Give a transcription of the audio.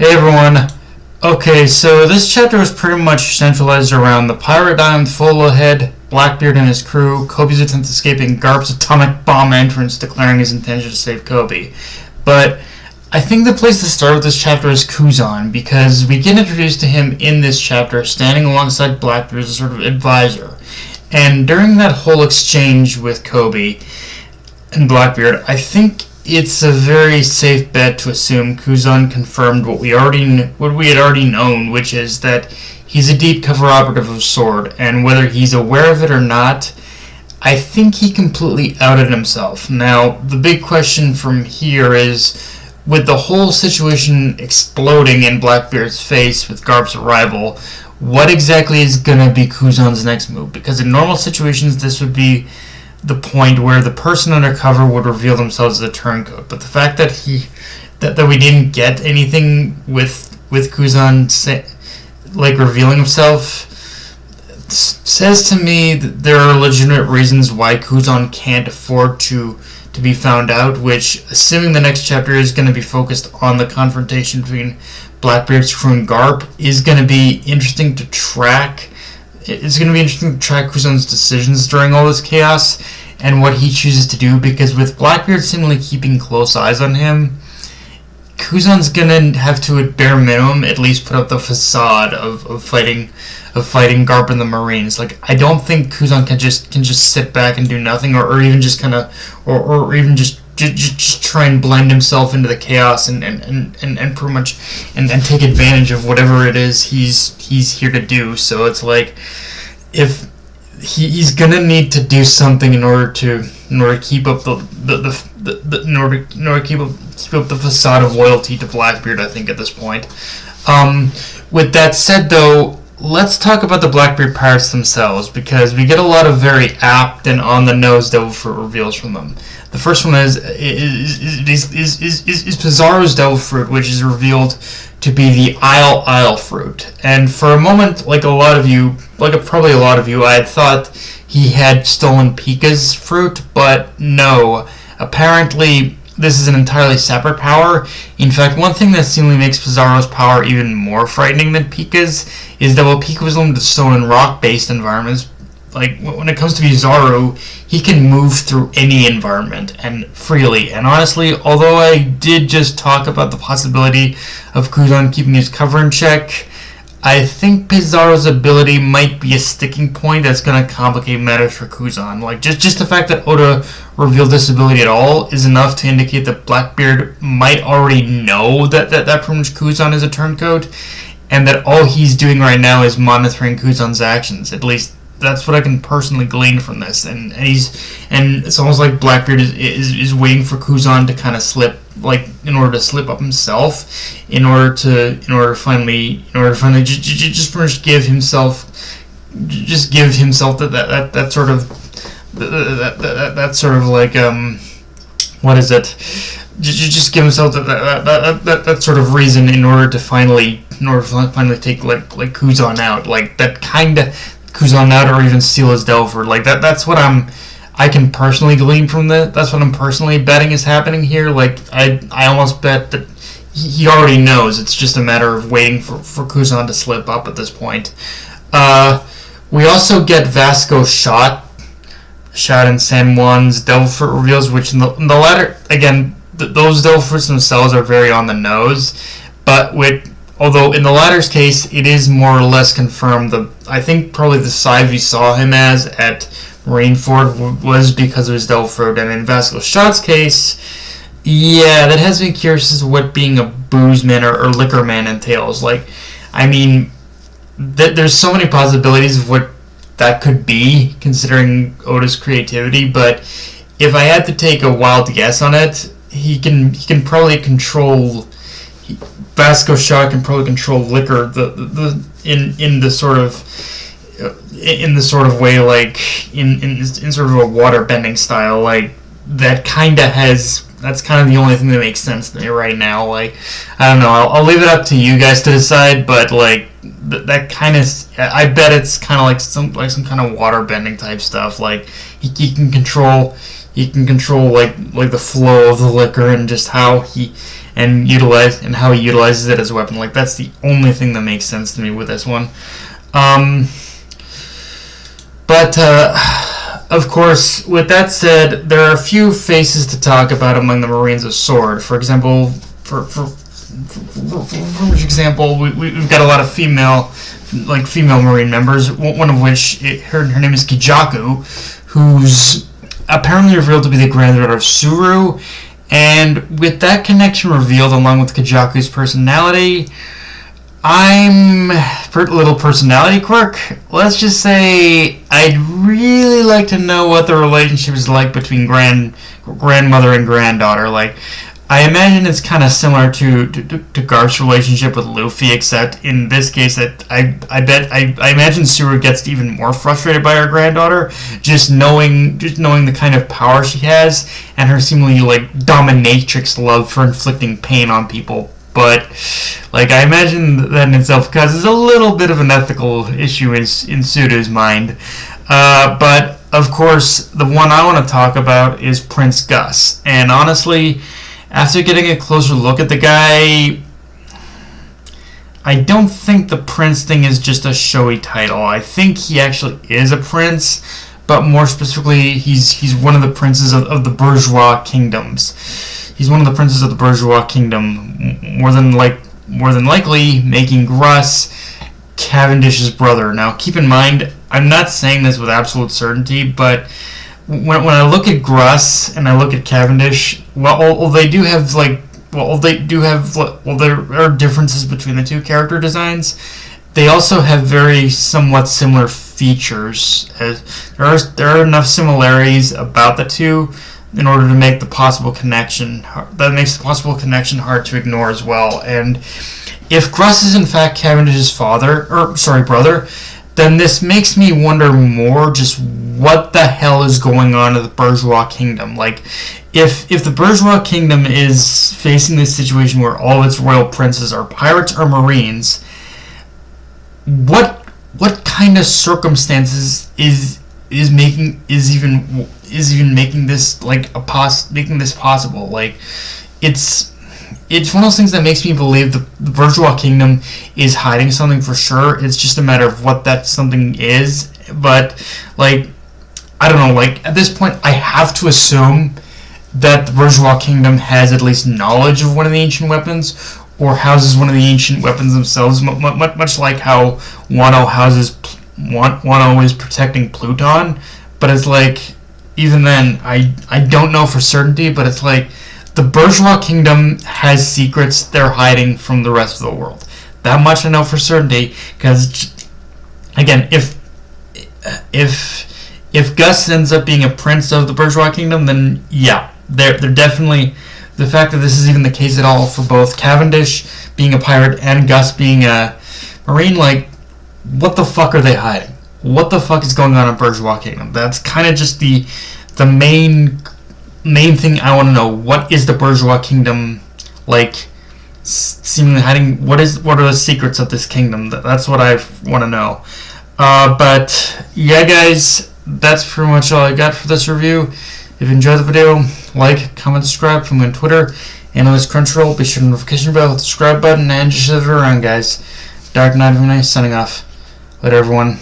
Hey everyone. Okay, so this chapter was pretty much centralized around the pirate island full ahead, Blackbeard and his crew, Kobe's attempt escaping Garp's atomic bomb entrance declaring his intention to save Kobe. But I think the place to start with this chapter is Kuzan, because we get introduced to him in this chapter standing alongside Blackbeard as a sort of advisor. And during that whole exchange with Kobe and Blackbeard, I think it's a very safe bet to assume Kuzan confirmed what we had already known, which is that he's a deep cover operative of SWORD, and whether he's aware of it or not, I think he completely outed himself. Now, the big question from here is, with the whole situation exploding in Blackbeard's face with Garp's arrival, what exactly is going to be Kuzan's next move? Because in normal situations, this would be the point where the person undercover would reveal themselves as a turncoat. But the fact that we didn't get anything with Kuzan revealing himself says to me that there are legitimate reasons why Kuzan can't afford to be found out, which, assuming the next chapter is going to be focused on the confrontation between Blackbeard's crew and Garp, is going to be interesting to track. It's going to be interesting to track Kuzan's decisions during all this chaos and what he chooses to do, because with Blackbeard seemingly keeping close eyes on him, Kuzan's going to have to, at bare minimum, at least put up the facade of fighting Garp and the Marines. Like, I don't think Kuzan can just sit back and do nothing, or even just kind of, or even just try and blend himself into the chaos and pretty much and take advantage of whatever it is he's here to do. So it's like, if he's gonna need to do something in order to keep up keep up the facade of loyalty to Blackbeard, I think, at this point. With that said, though, let's talk about the Blackbeard pirates themselves, because we get a lot of very apt and on-the-nose Devil Fruit reveals from them. The first one is Pizarro's Devil Fruit, which is revealed to be the Isle Fruit. And for a moment, probably a lot of you, I had thought he had stolen Pika's fruit, but no. Apparently, this is an entirely separate power. In fact, one thing that seemingly makes Pizarro's power even more frightening than Pika's is that while Pika was limited to stone and rock-based environments, like, when it comes to Pizarro, he can move through any environment and freely. And honestly, although I did just talk about the possibility of Kuzan keeping his cover in check, I think Pizarro's ability might be a sticking point that's going to complicate matters for Kuzan. Like, just the fact that Oda revealed this ability at all is enough to indicate that Blackbeard might already know that pretty much Kuzan is a turncoat, and that all he's doing right now is monitoring Kuzan's actions. At least that's what I can personally glean from this, and it's almost like Blackbeard is waiting for Kuzan to kind of slip, like, in order to slip up himself, in order to finally just pretty much give himself that sort of like what is it? Just give himself that sort of reason in order to finally take like Kuzan out, like that kind of Kuzan out, or even steal his Delver. Like that's what I can personally glean from that. That's what I'm personally betting is happening here. Like I almost bet that he already knows. It's just a matter of waiting for Kuzan to slip up at this point. We also get Vasco's shot in San Juan's Devil Fruit reveals, which in the latter, again, those Devil Fruits themselves are very on the nose, but although in the latter's case, it is more or less confirmed. I think probably the size we saw him as at Marineford was because of his Devil Fruit, and in Vasco Shot's case, yeah, that has me curious as to what being a booze man or liquor man entails. Like, I mean, there's so many possibilities of what that could be, considering Oda's creativity, but if I had to take a wild guess on it, he can probably control. Vasco Shot can probably control liquor in the sort of way, like in sort of a water bending style. Like that's kind of the only thing that makes sense to me right now. Like, I don't know, I'll leave it up to you guys to decide, but like that kind of, I bet it's kind of like some kind of water bending type stuff. Like he can control he can control like the flow of the liquor and just how he utilizes it as a weapon. Like, that's the only thing that makes sense to me with this one. But of course, with that said, there are a few faces to talk about among the Marines of Sword. For example, we've got a lot of female Marine members. One of which, her name is Kijaku, who's apparently revealed to be the granddaughter of Suru. And with that connection revealed, along with Kijaku's personality, I'm a little personality quirk. Let's just say I'd really like to know what the relationship is like between grandmother and granddaughter. Like, I imagine it's kind of similar to Garp's relationship with Luffy, except in this case that I imagine Suru gets even more frustrated by her granddaughter, just knowing the kind of power she has and her seemingly like dominatrix love for inflicting pain on people. But like, I imagine that in itself causes a little bit of an ethical issue in Suru's mind. But of course, the one I want to talk about is Prince Gus, and honestly, after getting a closer look at the guy, I don't think the prince thing is just a showy title. I think he actually is a prince, but more specifically, he's one of the princes of the bourgeois kingdoms. He's one of the princes of the bourgeois kingdom, more than likely making Gruss Cavendish's brother. Now, keep in mind, I'm not saying this with absolute certainty, but when I look at Gruss and I look at Cavendish, there are differences between the two character designs. They also have very somewhat similar features. There are enough similarities about the two in order to make the possible connection hard to ignore as well. And if Gruss is in fact Cavendish's brother, then this makes me wonder more just what the hell is going on in the bourgeois kingdom. Like, if the bourgeois kingdom is facing this situation where all its royal princes are pirates or marines, what kind of circumstances is making this possible? Like, it's one of those things that makes me believe the bourgeois kingdom is hiding something for sure. It's just a matter of what that something is. But, like, I don't know, like, at this point, I have to assume that the bourgeois kingdom has at least knowledge of one of the ancient weapons, or houses one of the ancient weapons themselves, much like how Wano is protecting Pluton. But it's like, even then, I don't know for certainty, but it's like, the bourgeois kingdom has secrets they're hiding from the rest of the world. That much I know for certainty, because, again, if Gus ends up being a prince of the bourgeois kingdom, then yeah, they're definitely, the fact that this is even the case at all for both Cavendish being a pirate and Gus being a marine, like, what the fuck are they hiding? What the fuck is going on in bourgeois kingdom? That's kind of just the main thing I want to know. What is the bourgeois kingdom, like, seemingly hiding? What are the secrets of this kingdom? That's what I want to know. But yeah, guys, that's pretty much all I got for this review. If you enjoyed the video, like, comment, subscribe. From me on Twitter and on this Crunchyroll. Be sure to notification bell, hit the subscribe button, and just share it around, guys. Dark Knight of Night signing off. Later, everyone.